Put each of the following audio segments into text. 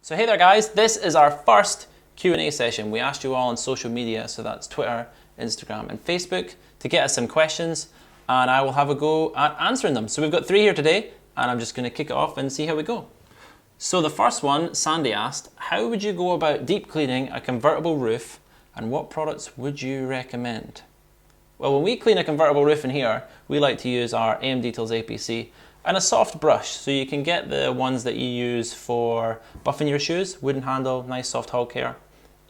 So hey there guys, this is our first Q&A session. We asked you all on social media, so that's Twitter, Instagram and Facebook, to get us some questions and I will have a go at answering them. So we've got 3 here today and I'm just going to kick it off and see how we go. So the first one, Sandy asked, how would you go about deep cleaning a convertible roof and what products would you recommend? Well, when we clean a convertible roof in here, we like to use our AMDetails APC and a soft brush, so you can get the ones that you use for buffing your shoes, wooden handle, nice soft hull care.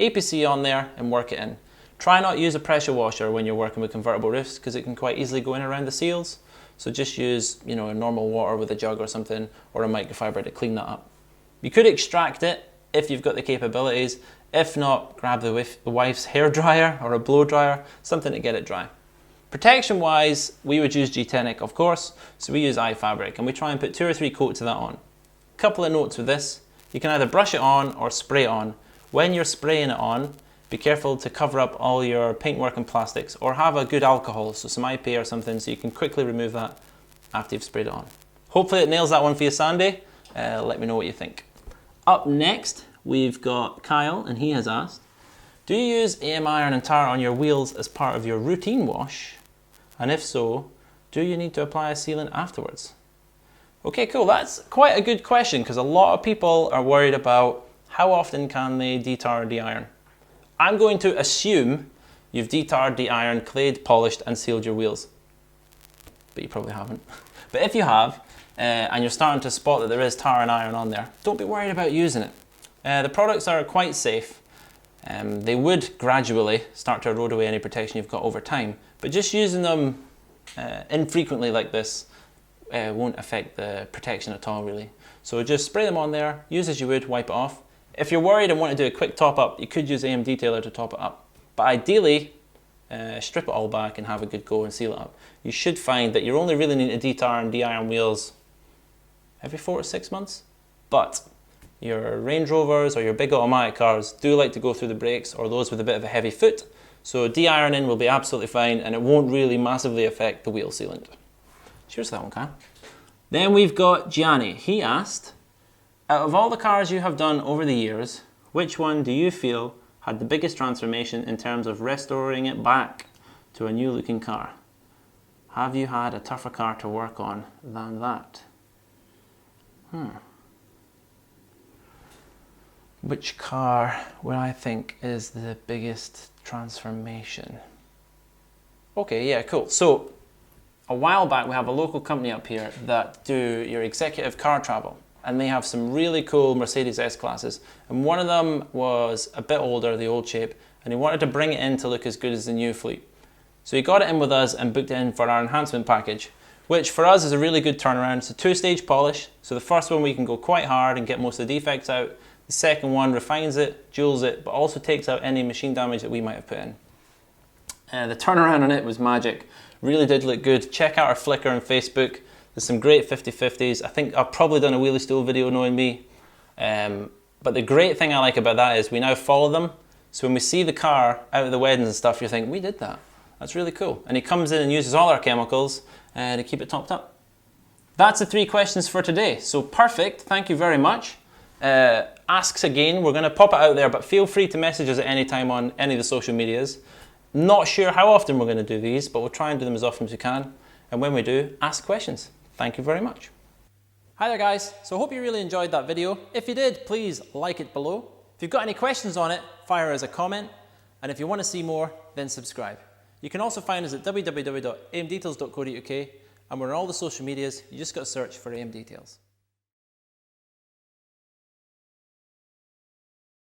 APC on there and work it in. Try not to use a pressure washer when you're working with convertible roofs because it can quite easily go in around the seals. So just use, a normal water with a jug or something, or a microfiber to clean that up. You could extract it if you've got the capabilities. If not, grab the wife's hair dryer or a blow dryer, something to get it dry. Protection wise, we would use Gtechniq, of course, so we use iFabric and we try and put 2 or 3 coats of that on. Couple of notes with this, you can either brush it on or spray it on. When you're spraying it on, be careful to cover up all your paintwork and plastics or have a good alcohol, so some IPA or something, so you can quickly remove that after you've sprayed it on. Hopefully it nails that one for you, Sandy. Let me know what you think. Up next, we've got Kyle and he has asked, do you use AM iron and tar on your wheels as part of your routine wash? And if so, do you need to apply a sealant afterwards? Okay, cool. That's quite a good question because a lot of people are worried about how often can they detar or de-iron. I'm going to assume you've detarred, de-ironed, clayed, polished and sealed your wheels. But you probably haven't. But if you have, and you're starting to spot that there is tar and iron on there, don't be worried about using it. The products are quite safe. They would gradually start to erode away any protection you've got over time, but just using them infrequently like this won't affect the protection at all really. So just spray them on there, use as you would, wipe it off. If you're worried and want to do a quick top up, you could use AMDetailer to top it up. But ideally, strip it all back and have a good go and seal it up. You should find that you're only really needing to detar and de-iron wheels every 4 to 6 months, but your Range Rovers or your big automatic cars do like to go through the brakes, or those with a bit of a heavy foot. So de-ironing will be absolutely fine and it won't really massively affect the wheel sealant. Cheers to that one, Kyle. Then we've got Gianni. He asked, out of all the cars you have done over the years, which one do you feel had the biggest transformation in terms of restoring it back to a new looking car? Have you had a tougher car to work on than that? Which car would I think is the biggest transformation? Okay, yeah, cool. So a while back we have a local company up here that do your executive car travel, and they have some really cool Mercedes S-classes, and one of them was a bit older, the old shape, and he wanted to bring it in to look as good as the new fleet. So he got it in with us and booked it in for our enhancement package, which for us is a really good turnaround. It's a 2-stage polish, so the first one we can go quite hard and get most of the defects out. The second one refines it, jewels it, but also takes out any machine damage that we might have put in. The turnaround on it was magic. Really did look good. Check out our Flickr and Facebook. There's some great 50/50s. I think I've probably done a wheelie stool video knowing me. But the great thing I like about that is we now follow them. So when we see the car out at the weddings and stuff, you're thinking, we did that. That's really cool. And he comes in and uses all our chemicals to keep it topped up. That's the 3 questions for today. So perfect. Thank you very much. Asks again, we're going to pop it out there, but feel free to message us at any time on any of the social medias. Not sure how often we're going to do these, but we'll try and do them as often as we can. And when we do, ask questions. Thank you very much. Hi there guys, so I hope you really enjoyed that video. If you did, please like it below. If you've got any questions on it, fire us a comment. And if you want to see more, then subscribe. You can also find us at www.amdetails.co.uk, and we're on all the social medias. You just got to search for AMDetails.